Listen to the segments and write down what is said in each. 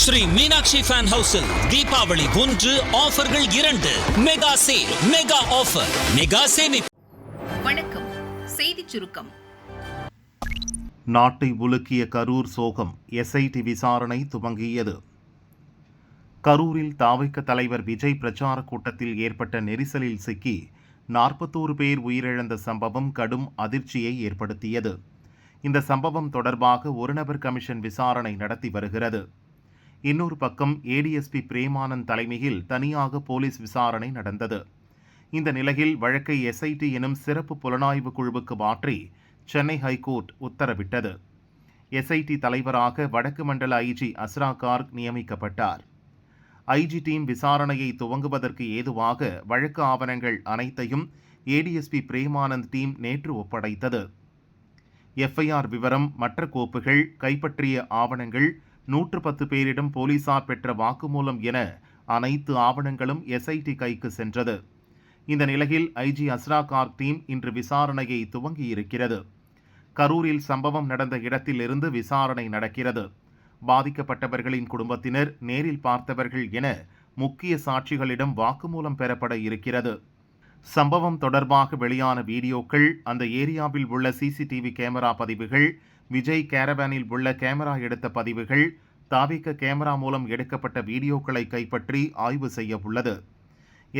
Sri Meenakshi fan ஹவுஸில் Deepavali 1 ஆஃபர்கள் 2 mega sale mega offer mega சேமிப்பு. வணக்கம். செய்திச் சுருக்கம். நாட்டை உலுக்கிய கரூர் சோகம். எஸ்ஐடி விசாரணை துவங்கியது. கரூரில் தாவைக்க தலைவர் விஜய் பிரச்சார கூட்டத்தில் ஏற்பட்ட நெரிசலில் சிக்கி 41 பேர் உயிரிழந்த சம்பவம் கடும் அதிர்ச்சியை ஏற்படுத்தியது. இந்த சம்பவம் தொடர்பாக ஒரு நபர் கமிஷன் விசாரணை நடத்தி வருகிறது. இன்னொரு பக்கம் ஏடிஎஸ்பி பிரேமானந்த் தலைமையில் தனியாக போலீஸ் விசாரணை நடந்தது. இந்த நிலையில் வழக்கை எஸ்ஐடி எனும் சிறப்பு புலனாய்வு குழுவுக்கு மாற்றி சென்னை ஹைகோர்ட் உத்தரவிட்டது. எஸ்ஐடி தலைவராக வடக்கு மண்டல ஐஜி அஸ்ரா கார்க் நியமிக்கப்பட்டார். ஐஜி டீம் விசாரணையை துவங்குவதற்கு ஏதுவாக வழக்கு ஆவணங்கள் அனைத்தையும் ஏடிஎஸ்பி பிரேமானந்த் டீம் நேற்று ஒப்படைத்தது. எஃப்ஐஆர் விவரம், மற்ற கோப்புகள், கைப்பற்றிய ஆவணங்கள், 110 பேரிடம் போலீசார் பெற்ற வாக்குமூலம் என அனைத்து ஆவணங்களும் எஸ்ஐடி கைக்கு சென்றது. இந்த நிலையில் ஐஜி அஸ்ரா கார்க் டீம் இன்று விசாரணையை துவங்கியிருக்கிறது. கரூரில் சம்பவம் நடந்த இடத்தில் இருந்து விசாரணை நடக்கிறது. பாதிக்கப்பட்டவர்களின் குடும்பத்தினர், நேரில் பார்த்தவர்கள் என முக்கிய சாட்சிகளிடம் வாக்குமூலம் பெறப்பட இருக்கிறது. சம்பவம் தொடர்பாக வெளியான வீடியோக்கள், அந்த ஏரியாவில் உள்ள சிசிடிவி கேமரா பதிவுகள், விஜய் கேரவானில் உள்ள கேமரா எடுத்த பதிவுகள், தாவிக கேமரா மூலம் எடுக்கப்பட்ட வீடியோக்களை கைப்பற்றி ஆய்வு செய்ய உள்ளது.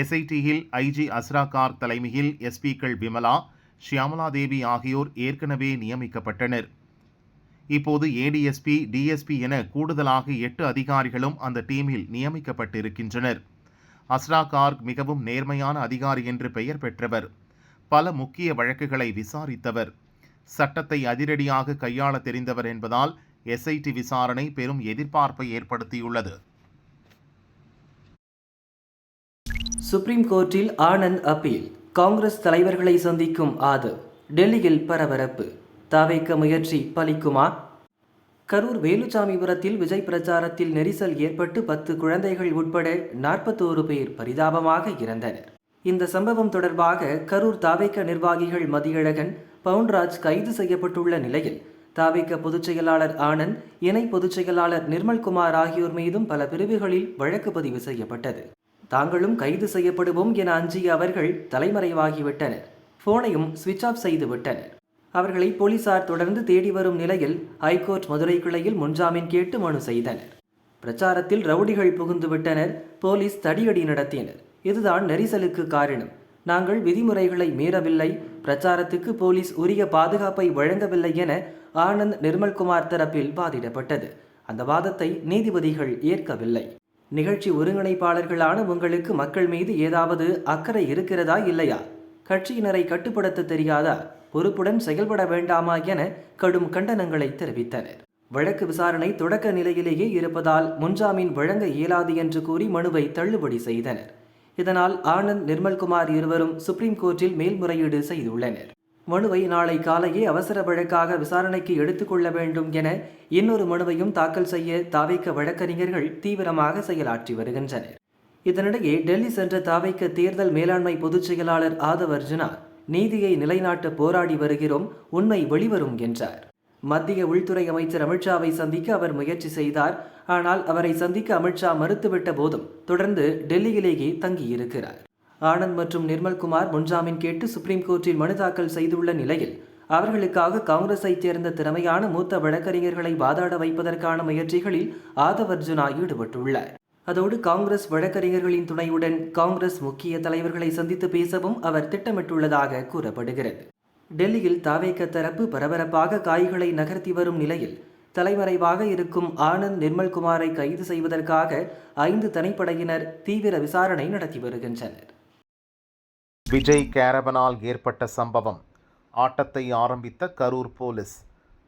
எஸ்ஐடியில் ஐஜி அஸ்ரா கார்க் தலைமையில் எஸ்பிக்கள் விமலா, ஷியாமலா தேவி ஆகியோர் ஏற்கனவே நியமிக்கப்பட்டனர். இப்போது ஏடிஎஸ்பி, டிஎஸ்பி என கூடுதலாக 8 அதிகாரிகளும் அந்த டீமில் நியமிக்கப்பட்டிருக்கின்றனர். அஸ்ரா கார்க் மிகவும் நேர்மையான அதிகாரி என்று பெயர் பெற்றவர். பல முக்கிய வழக்குகளை விசாரித்தவர். சட்டத்தை அதிரடியாக கையாள தெரிந்தவர் என்பதால் எஸ்ஐடி விசாரணை பெரும் எதிர்பார்ப்பை ஏற்படுத்தியுள்ளது. சுப்ரீம் கோர்ட்டில் ஆனந்த் அப்பீல். காங்கிரஸ் தலைவர்களை சந்திக்கும் ஆதவ். டெல்லியில் பரபரப்பு. தாவேக்க முயற்சி பலிக்குமா? கரூர் வேலுச்சாமிபுரத்தில் விஜய் பிரச்சாரத்தில் நெரிசல் ஏற்பட்டு 10 குழந்தைகள் உட்பட 41 பேர் பரிதாபமாக இறந்தனர். இந்த சம்பவம் தொடர்பாக கரூர் தாவேக்க நிர்வாகிகள் மதியழகன், பவுன்ராஜ் கைது செய்யப்பட்டுள்ள நிலையில் தாவேக்க பொதுச் செயலாளர் ஆனந்த், இணை பொதுச் செயலாளர் நிர்மல்குமார் ஆகியோர் மீதும் பல பிரிவுகளில் வழக்கு பதிவு செய்யப்பட்டது. தாங்களும் கைது செய்யப்படுவோம் என அஞ்சிய அவர்கள் தலைமறைவாகிவிட்டனர். போனையும் சுவிட்ச் ஆஃப் செய்து விட்டனர். அவர்களை போலீசார் தொடர்ந்து தேடி வரும் நிலையில் ஹைகோர்ட் மதுரை கிளையில் முன்ஜாமீன் கேட்டு மனு செய்தனர். பிரச்சாரத்தில் ரவுடிகள் புகுந்து விட்டனர். போலீஸ் தடியடி நடத்தினர். இதுதான் நெரிசலுக்கு காரணம். நாங்கள் விதிமுறைகளை மீறவில்லை, பிரச்சாரத்துக்கு போலீஸ் உரிய பாதுகாப்பை வழங்கவில்லை என ஆனந்த், நிர்மல்குமார் தரப்பில் வாதிடப்பட்டது. அந்த வாதத்தை நீதிபதிகள் ஏற்கவில்லை. நிகழ்ச்சி ஒருங்கிணைப்பாளர்களான உங்களுக்கு மக்கள் மீது ஏதாவது அக்கறை இருக்கிறதா இல்லையா? கட்சியினரை கட்டுப்படுத்த தெரியாதா? பொறுப்புடன் செயல்பட வேண்டாமா என கடும் கண்டனங்களை தெரிவித்தனர். வழக்கு விசாரணை தொடக்க நிலையிலேயே இருப்பதால் முன்ஜாமீன் வழங்க இயலாது என்று கூறி மனுவை தள்ளுபடி செய்தனர். இதனால் ஆனந்த், நிர்மல்குமார் இருவரும் சுப்ரீம் கோர்ட்டில் மேல்முறையீடு செய்துள்ளனர். மனுவை நாளை காலையே அவசர வழக்காக விசாரணைக்கு எடுத்துக்கொள்ள வேண்டும் என இன்னொரு மனுவையும் தாக்கல் செய்ய தாவேக்க வழக்கறிஞர்கள் தீவிரமாக செயலாற்றி வருகின்றனர். இதனிடையே டெல்லி சென்ற தாவேக்க தேர்தல் மேலாண்மை பொதுச் செயலாளர் ஆதவ் அர்ஜுனா, நீதியை நிலைநாட்ட போராடி வருகிறோம், உண்மை வெளிவரும் என்றார். மத்திய உள்துறை அமைச்சர் அமித்ஷாவை சந்திக்க அவர் முயற்சி செய்தார். ஆனால் அவரை சந்திக்க அமித்ஷா மறுத்துவிட்ட போதும் தொடர்ந்து டெல்லியிலேயே தங்கியிருக்கிறார். ஆனந்த் மற்றும் நிர்மல்குமார் முன்ஜாமீன் கேட்டு சுப்ரீம் கோர்ட்டில் மனு தாக்கல் செய்துள்ள நிலையில் அவர்களுக்காக காங்கிரஸைச் சேர்ந்த திறமையான மூத்த வழக்கறிஞர்களை வாதாட வைப்பதற்கான முயற்சிகளில் ஆதவ் அர்ஜுனா ஈடுபட்டுள்ளார். அதோடு காங்கிரஸ் வழக்கறிஞர்களின் துணையுடன் காங்கிரஸ் முக்கிய தலைவர்களை சந்தித்து பேசவும் அவர் திட்டமிட்டுள்ளதாக கூறப்படுகிறது. டெல்லியில் தாவேக்க தரப்பு பரபரப்பாக காய்களை நகர்த்தி வரும் நிலையில் தலைமறைவாக இருக்கும் ஆனந்த், நிர்மல்குமாரை கைது செய்வதற்காக 5 தனிப்படையினர் தீவிர விசாரணை நடத்தி வருகின்றனர். விஜய் கேரவனால் ஏற்பட்ட சம்பவம். ஆட்டத்தை ஆரம்பித்த கரூர் போலீஸ்.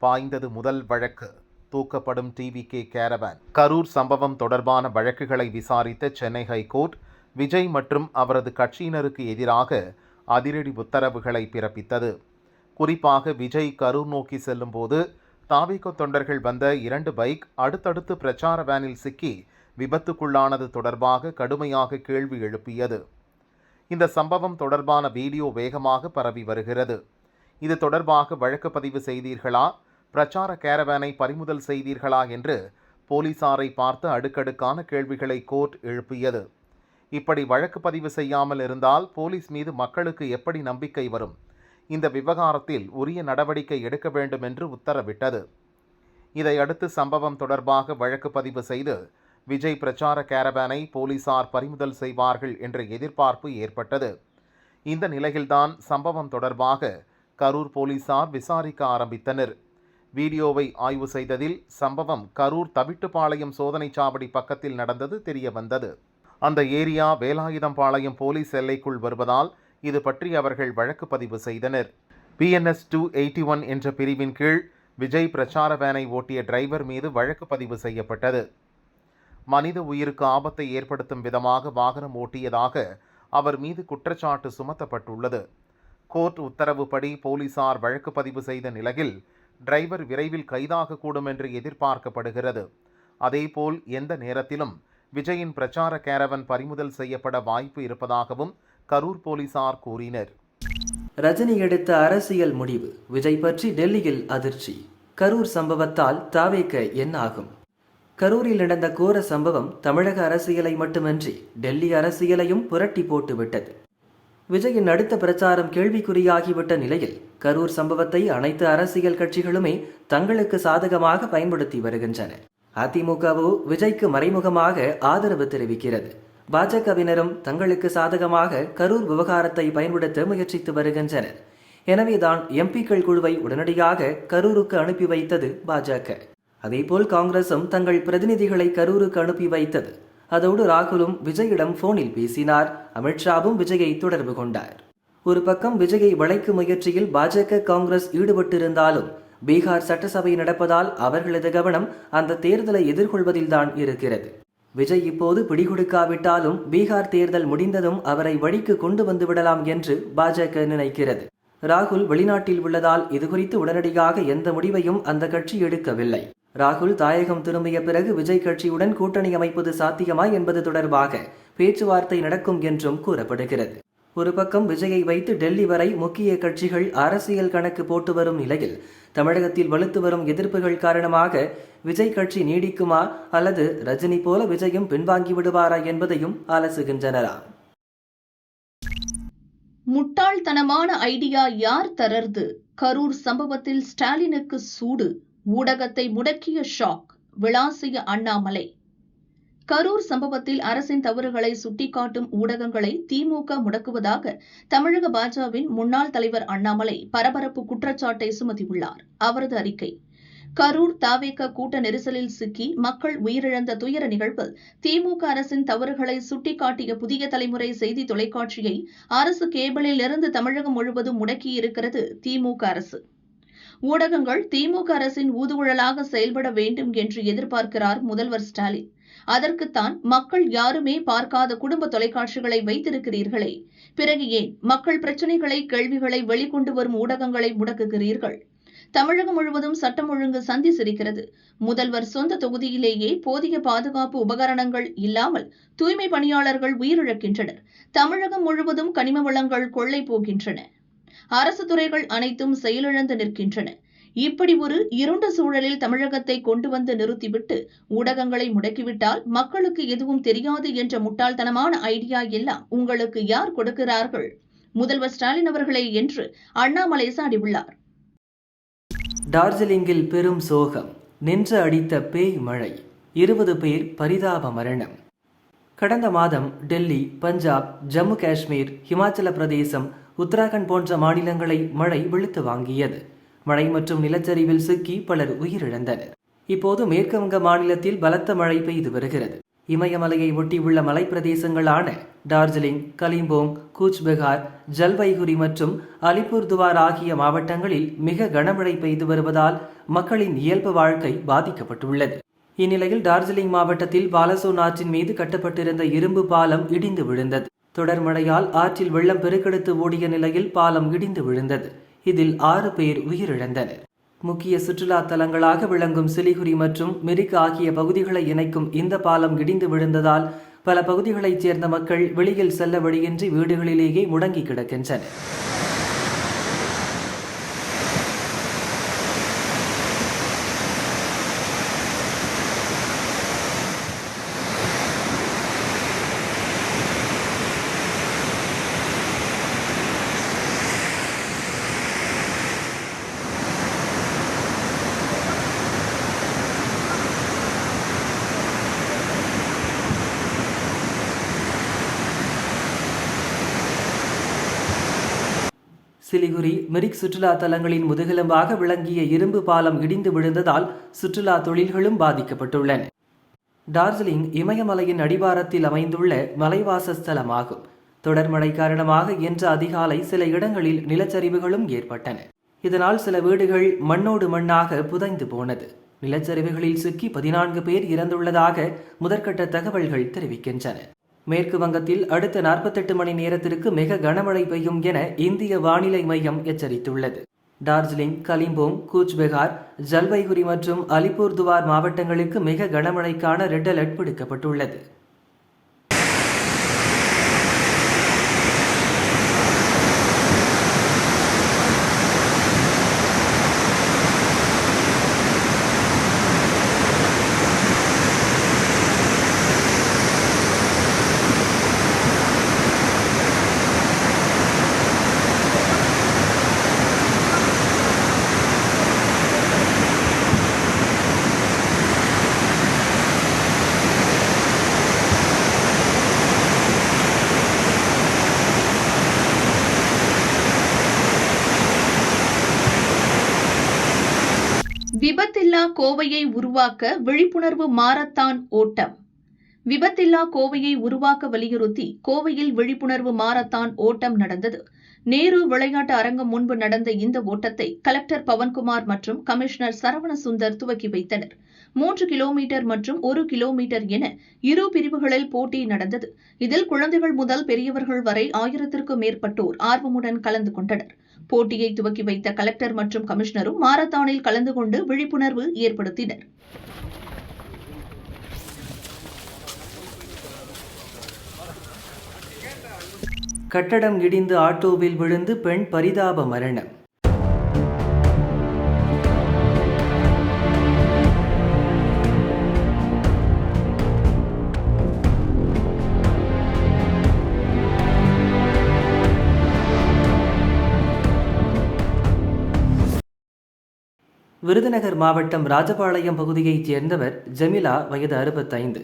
பாய்ந்தது முதல் வழக்கு. தூக்கப்படும் டிவிகே கேரவான். கரூர் சம்பவம் தொடர்பான வழக்குகளை விசாரித்த சென்னை ஹைகோர்ட் விஜய் மற்றும் அவரது கட்சியினருக்கு எதிராக அதிரடி உத்தரவுகளை பிறப்பித்தது. குறிப்பாக விஜய் கரூர் நோக்கி செல்லும் போது தாவேக தொண்டர்கள் வந்த 2 பைக் அடுத்தடுத்து பிரச்சார வேனில் சிக்கி விபத்துக்குள்ளானது தொடர்பாக கடுமையாக கேள்வி எழுப்பியது. இந்த சம்பவம் தொடர்பான வீடியோ வேகமாக பரவி வருகிறது. இது தொடர்பாக வழக்கு பதிவு செய்தீர்களா, பிரச்சார கேரவானை பறிமுதல் செய்தீர்களா என்று போலீசாரை பார்த்து அடுக்கடுக்கான கேள்விகளை கோர்ட் எழுப்பியது. இப்படி வழக்கு பதிவு செய்யாமல் இருந்தால் போலீஸ் மீது மக்களுக்கு எப்படி நம்பிக்கை வரும்? இந்த விவகாரத்தில் உரிய நடவடிக்கை எடுக்க வேண்டும் என்று உத்தரவிட்டது. இதையடுத்து சம்பவம் தொடர்பாக வழக்கு பதிவு செய்து விஜய் பிரச்சார கேரவானை போலீசார் பறிமுதல் செய்வார்கள் என்ற எதிர்பார்ப்பு ஏற்பட்டது. இந்த நிலையில்தான் சம்பவம் தொடர்பாக கரூர் போலீசார் விசாரிக்க ஆரம்பித்தனர். வீடியோவை ஆய்வு செய்ததில் சம்பவம் கரூர் தவிட்டுப்பாளையம் சோதனை சாவடி பக்கத்தில் நடந்தது தெரிய வந்தது. அந்த ஏரியா வேலாயுதம்பாளையம் போலீஸ் எல்லைக்குள் வருவதால் இது பற்றி அவர்கள் வழக்கு பதிவு செய்தனர். PNS 281 என்ற பிரிவின் கீழ் விஜய் பிரச்சார வேனை ஓட்டிய டிரைவர் மீது வழக்கு பதிவு செய்யப்பட்டது. மனித உயிருக்கு ஆபத்தை ஏற்படுத்தும் விதமாக வாகனம் ஓட்டியதாக அவர் மீது குற்றச்சாட்டு சுமத்தப்பட்டுள்ளது. கோர்ட் உத்தரவுப்படி போலீசார் வழக்கு பதிவு செய்த நிலையில் டிரைவர் விரைவில் கைதாகக்கூடும் என்று எதிர்பார்க்கப்படுகிறது. அதேபோல் எந்த நேரத்திலும் விஜயின் பிரச்சார கேரவன் பறிமுதல் செய்யப்பட வாய்ப்பு இருப்பதாகவும் கரூர் போலீசார் கூறினர். ரஜினி எடுத்த அரசியல் முடிவு, விஜய் பற்றி டெல்லியில் அதிர்ச்சி. கரூர் சம்பவத்தால் தாவேக என்ன ஆகும்? கரூரில் நடந்த கோர சம்பவம் தமிழக அரசியலை மட்டுமின்றி டெல்லி அரசியலையும் புரட்டி போட்டுவிட்டது. விஜயின் அடுத்த பிரச்சாரம் கேள்விக்குறியாகிவிட்ட நிலையில் கரூர் சம்பவத்தை அனைத்து அரசியல் கட்சிகளுமே தங்களுக்கு சாதகமாக பயன்படுத்தி வருகின்றன. அதிமுகவோ விஜய்க்கு மறைமுகமாக ஆதரவு தெரிவிக்கிறது. பாஜகவினரும் தங்களுக்கு சாதகமாக கரூர் விவகாரத்தை பயன்படுத்த முயற்சித்து வருகின்றனர். எனவேதான் எம்பிக்கள் குழுவை உடனடியாக கரூருக்கு அனுப்பி வைத்தது பாஜக. அதேபோல் காங்கிரசும் தங்கள் பிரதிநிதிகளை கரூருக்கு அனுப்பி வைத்தது. அதோடு ராகுலும் விஜயிடம் போனில் பேசினார். அமித்ஷாவும் விஜயை தொடர்பு கொண்டார். ஒரு பக்கம் விஜயை வளைக்கும் முயற்சியில் பாஜக காங்கிரஸ் ஈடுபட்டிருந்தாலும் பீகார் சட்டசபை நடப்பதால் அவர்களது கவனம் அந்த தேர்தலை எதிர்கொள்வதில்தான் இருக்கிறது. விஜய் இப்போது பிடிகொடுக்காவிட்டாலும் பீகார் தேர்தல் முடிந்ததும் அவரை வழிக்கு கொண்டு வந்து விடலாம் என்று பாஜக நினைக்கிறது. ராகுல் வெளிநாட்டில் உள்ளதால் இதுகுறித்து உடனடியாக எந்த முடிவையும் அந்த கட்சி எடுக்கவில்லை. ராகுல் தாயகம் திரும்பிய பிறகு விஜய் கட்சியுடன் கூட்டணி அமைப்பது சாத்தியமா என்பது தொடர்பாக பேச்சுவார்த்தை நடக்கும் என்றும் கூறப்படுகிறது. ஒரு பக்கம் விஜயை வைத்து டெல்லி வரை முக்கிய கட்சிகள் அரசியல் கணக்கு போட்டு வரும் நிலையில் தமிழகத்தில் வலுத்து வரும் எதிர்ப்புகள் காரணமாக விஜய் கட்சி நீடிக்குமா அல்லது ரஜினி போல விஜயும் பின்வாங்கி விடுவாரா என்பதையும் அலசுகின்றனரா? முட்டாள்தனமான ஐடியா யார் தரர்து? கரூர் சம்பவத்தில் ஸ்டாலினுக்கு சூடு. ஊடகத்தை முடக்கிய ஷாக். விளாசிய அண்ணாமலை. கரூர் சம்பவத்தில் அரசின் தவறுகளை சுட்டிக்காட்டும் ஊடகங்களை திமுக முடக்குவதாக தமிழக பாஜகவின் முன்னாள் தலைவர் அண்ணாமலை பரபரப்பு குற்றச்சாட்டை சுமத்தியுள்ளார். அவரது அறிக்கை: கரூர் தாவேக கூட்ட நெரிசலில் சிக்கி மக்கள் உயிரிழந்த துயர நிகழ்வில் திமுக அரசின் தவறுகளை சுட்டிக்காட்டிய புதிய தலைமுறை செய்தி தொலைக்காட்சியை அரசு கேபிளில் இருந்து தமிழகம் முழுவதும் முடக்கியிருக்கிறது திமுக அரசு. ஊடகங்கள் திமுக அரசின் ஊதுகுழலாக செயல்பட வேண்டும் என்று எதிர்பார்க்கிறார் முதல்வர் ஸ்டாலின். அதற்குத்தான் மக்கள் யாருமே பார்க்காத குடும்ப தொலைக்காட்சிகளை வைத்திருக்கிறீர்களே, பிறகு ஏன் மக்கள் பிரச்சினைகளை, கேள்விகளை வெளிக்கொண்டு வரும் ஊடகங்களை முடக்குகிறீர்கள்? தமிழகம் முழுவதும் சட்டம் ஒழுங்கு சந்தி சிரிக்கிறது. முதல்வர் சொந்த தொகுதியிலேயே போதிய பாதுகாப்பு உபகரணங்கள் இல்லாமல் தூய்மை பணியாளர்கள் உயிரிழக்கின்றனர். தமிழகம் முழுவதும் கனிம வளங்கள் கொள்ளை போகின்றன. அரசு துறைகள் அனைத்தும் செயலிழந்து நிற்கின்றன. இப்படி ஒரு இருண்ட சூழலில் தமிழகத்தை கொண்டு வந்து நிறுத்திவிட்டு ஊடகங்களை முடக்கிவிட்டால் மக்களுக்கு எதுவும் தெரியாது என்ற முட்டாள்தனமான ஐடியா எல்லாம் உங்களுக்கு யார் கொடுக்கிறார்கள்? முதல்வர் ஸ்டாலின் அவர்களே என்று அண்ணாமலை சாடியுள்ளார். டார்ஜிலிங்கில் பெரும் சோகம். நின்று அடித்த பேய் மழை. 20 பேர் பரிதாப மரணம். கடந்த மாதம் டெல்லி, பஞ்சாப், ஜம்மு காஷ்மீர், ஹிமாச்சல பிரதேசம், உத்தராகண்ட் போன்ற மாநிலங்களை மழை வெளுத்து வாங்கியது. மழை மற்றும் நிலச்சரிவில் சிக்கி பலர் உயிரிழந்தனர். இப்போது மேற்குவங்க மாநிலத்தில் பலத்த மழை பெய்து வருகிறது. இமயமலையை ஒட்டியுள்ள மலைப்பிரதேசங்களான டார்ஜிலிங், கலிம்போங், கூச்பெகார், ஜல்பைகுரி மற்றும் அலிபுர்துவார் ஆகிய மாவட்டங்களில் மிக கனமழை பெய்து வருவதால் மக்களின் இயல்பு வாழ்க்கை பாதிக்கப்பட்டுள்ளது. இந்நிலையில் டார்ஜிலிங் மாவட்டத்தில் பாலசோன் ஆற்றின் மீது கட்டப்பட்டிருந்த இரும்பு பாலம் இடிந்து விழுந்தது. தொடர் மழையால் ஆற்றில் வெள்ளம் பெருக்கெடுத்து ஓடிய நிலையில் பாலம் இடிந்து விழுந்தது. இதில் 6 பேர் உயிரிழந்தனர். முக்கிய சுற்றுலா தலங்களாக விளங்கும் சிலிகுரி மற்றும் மிரிக் ஆகிய பகுதிகளை இணைக்கும் இந்த பாலம் இடிந்து விழுந்ததால் பல பகுதிகளைச் சேர்ந்த மக்கள் வெளியில் செல்ல வழியின்றி வீடுகளிலேயே முடங்கி கிடக்கின்றனர். சிலிகுரி மிரிக் சுற்றுலா தலங்களின் முதுகெலும்பாக விளங்கிய இரும்பு பாலம் இடிந்து விழுந்ததால் சுற்றுலா தொழில்களும் பாதிக்கப்பட்டுள்ளன. டார்ஜிலிங் இமயமலையின் அடிவாரத்தில் அமைந்துள்ள மலைவாச ஸ்தலமாகும். தொடர் மழை காரணமாக இன்று அதிகாலை சில இடங்களில் நிலச்சரிவுகளும் ஏற்பட்டன. இதனால் சில வீடுகள் மண்ணோடு மண்ணாக புதைந்து போனது. நிலச்சரிவுகளில் சிக்கி 14 பேர் இறந்துள்ளதாக முதற்கட்ட தகவல்கள் தெரிவிக்கின்றன. மேற்கு வங்கத்தில் அடுத்த 48 மணி நேரத்திற்கு மிக கனமழை பெய்யும் என இந்திய வானிலை மையம் எச்சரித்துள்ளது. டார்ஜிலிங், கலிம்போங், கூச்பெகார், ஜல்பைகுரி மற்றும் அலிபுர்துவார் மாவட்டங்களுக்கு மிக கனமழைக்கான ரெட் அலர்ட் விடுக்கப்பட்டுள்ளது. விபத்தில்லா கோவையை உருவாக்க விழிப்புணர்வு மாரத்தான் ஓட்டம். விபத்தில்லா கோவையை உருவாக்க வலியுறுத்தி கோவையில் விழிப்புணர்வு மாரத்தான் ஓட்டம் நடந்தது. நேரு விளையாட்டு அரங்கம் முன்பு நடந்த இந்த ஓட்டத்தை கலெக்டர் பவன்குமார் மற்றும் கமிஷனர் சரவணசுந்தர் துவக்கி வைத்தனர். 3 கிலோமீட்டர் மற்றும் 1 கிலோமீட்டர் என இரு பிரிவுகளில் போட்டி நடந்தது. இதில் குழந்தைகள் முதல் பெரியவர்கள் வரை 1000க்கும் மேற்பட்டோர் ஆர்வமுடன் கலந்து கொண்டனர். போட்டியை துவக்கி வைத்த கலெக்டர் மற்றும் கமிஷனரும் மாரத்தானில் கலந்து கொண்டு விழிப்புணர்வு ஏற்படுத்தினர். கட்டடம் இடிந்து ஆட்டோவில் விழுந்து பெண் பரிதாப மரணம். விருதுநகர் மாவட்டம் ராஜபாளையம் பகுதியைச் சேர்ந்தவர் ஜமீலா, வயது 65.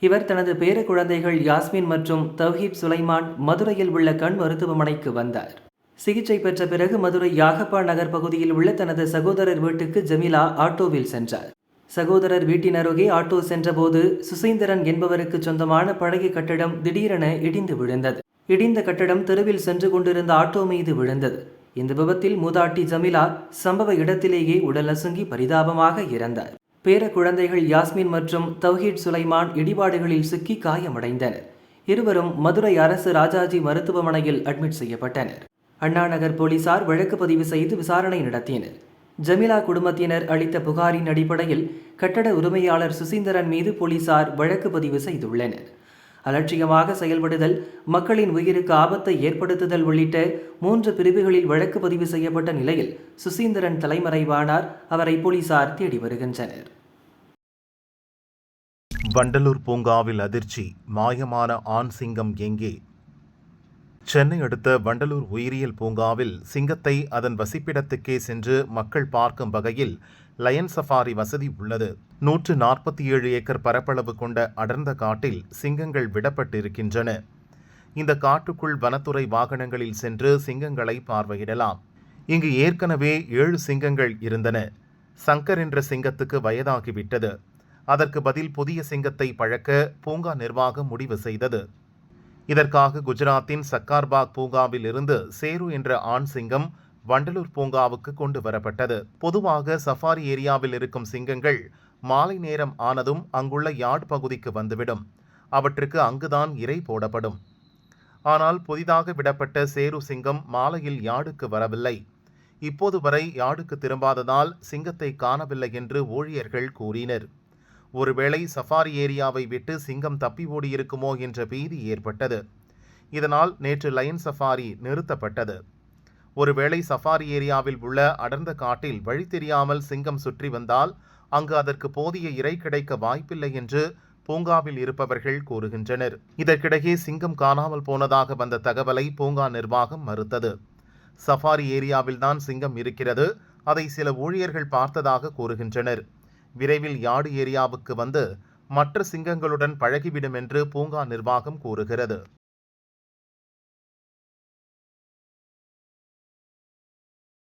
இவர் தனது பேர குழந்தைகள் யாஸ்மின் மற்றும் தவ்ஹீப் சுலைமான் மதுரையில் உள்ள கண் மருத்துவமனைக்கு வந்தார். சிகிச்சை பெற்ற பிறகு மதுரை யாகப்பா நகர் பகுதியில் உள்ள தனது சகோதரர் வீட்டுக்கு ஜமீலா ஆட்டோவில் சென்றார். சகோதரர் வீட்டின் அருகே ஆட்டோ சென்றபோது சுசீந்திரன் என்பவருக்கு சொந்தமான பழைய கட்டடம் திடீரென இடிந்து விழுந்தது. இடிந்த கட்டடம் தெருவில் சென்று கொண்டிருந்த ஆட்டோ மீது விழுந்தது. இந்த விபத்தில் மூதாட்டி ஜமீலா சம்பவ இடத்திலேயே உடல் நசுங்கி பரிதாபமாக இறந்தார். பேர குழந்தைகள் யாஸ்மின் மற்றும் தவ்ஹீட் சுலைமான் இடிபாடுகளில் சிக்கி காயமடைந்தனர். இருவரும் மதுரை அரசு ராஜாஜி மருத்துவமனையில் அட்மிட் செய்யப்பட்டனர். அண்ணாநகர் போலீசார் வழக்கு பதிவு செய்து விசாரணை நடத்தினர். ஜமீலா குடும்பத்தினர் அளித்த புகாரின் அடிப்படையில் கட்டட உரிமையாளர் சுசீந்திரன் மீது போலீசார் வழக்கு பதிவு செய்துள்ளனர். அலட்சியமாக செயல்படுதல், மக்களின் உயிருக்கு ஆபத்தை ஏற்படுத்துதல் உள்ளிட்ட 3 பிரிவுகளில் வழக்கு பதிவு செய்யப்பட்ட நிலையில் சுசீந்திரன் தலைமறைவானார். அவரை போலீசார் தேடி வருகின்றனர். வண்டலூர் பூங்காவில் அதிர்ச்சி, மாயமான ஆண் சிங்கம் எங்கே? சென்னை அடுத்த வண்டலூர் உயிரியல் பூங்காவில் சிங்கத்தை அதன் வசிப்பிடத்துக்கே சென்று மக்கள் பார்க்கும் வகையில் லயன் சஃபாரி வசதி உள்ளது. 147 ஏக்கர் பரப்பளவு கொண்ட அடர்ந்த காட்டில் சிங்கங்கள் விடப்பட்டிருக்கின்றன. இந்த காட்டுக்குள் வனத்துறை வாகனங்களில் சென்று சிங்கங்களை பார்வையிடலாம். இங்கு ஏற்கனவே 7 சிங்கங்கள் இருந்தன. சங்கர் என்ற சிங்கத்துக்கு வயதாகிவிட்டது. அதற்கு பதில் புதிய சிங்கத்தை பழக்க பூங்கா நிர்வாகம் முடிவு செய்தது. இதற்காக குஜராத்தின் சக்கார்பாக் பூங்காவில் இருந்து சேரு என்ற ஆண் சிங்கம் வண்டலூர் பூங்காவுக்கு கொண்டு வரப்பட்டது. பொதுவாக சஃபாரி ஏரியாவில் இருக்கும் சிங்கங்கள் மாலை நேரம் ஆனதும் அங்குள்ள யார்டு பகுதிக்கு வந்துவிடும். அவற்றுக்கு அங்குதான் இரை போடப்படும். ஆனால் புதிதாக விடப்பட்ட சேரு சிங்கம் மாலையில் யார்டுக்கு வரவில்லை. இப்போது வரை யார்டுக்கு திரும்பாததால் சிங்கத்தை காணவில்லை என்று ஊழியர்கள் கூறினர். ஒருவேளை சஃபாரி ஏரியாவை விட்டு சிங்கம் தப்பி ஓடியிருக்குமோ என்ற பீதி ஏற்பட்டது. இதனால் நேற்று லயன் சஃபாரி நிறுத்தப்பட்டது. ஒருவேளை சஃபாரி ஏரியாவில் உள்ள அடர்ந்த காட்டில் வழி தெரியாமல் சிங்கம் சுற்றி வந்தால் அங்கு அதற்கு போதிய இரை கிடைக்க வாய்ப்பில்லை என்று பூங்காவில் இருப்பவர்கள் கூறுகின்றனர். இதற்கிடையே சிங்கம் காணாமல் போனதாக வந்த தகவலை பூங்கா நிர்வாகம் மறுத்தது. சஃபாரி ஏரியாவில்தான் சிங்கம் இருக்கிறது, அதை சில ஊழியர்கள் பார்த்ததாக கூறுகின்றனர். விரைவில் யார்டு ஏரியாவுக்கு வந்து மற்ற சிங்கங்களுடன் பழகிவிடும் என்று பூங்கா நிர்வாகம் கூறுகிறது.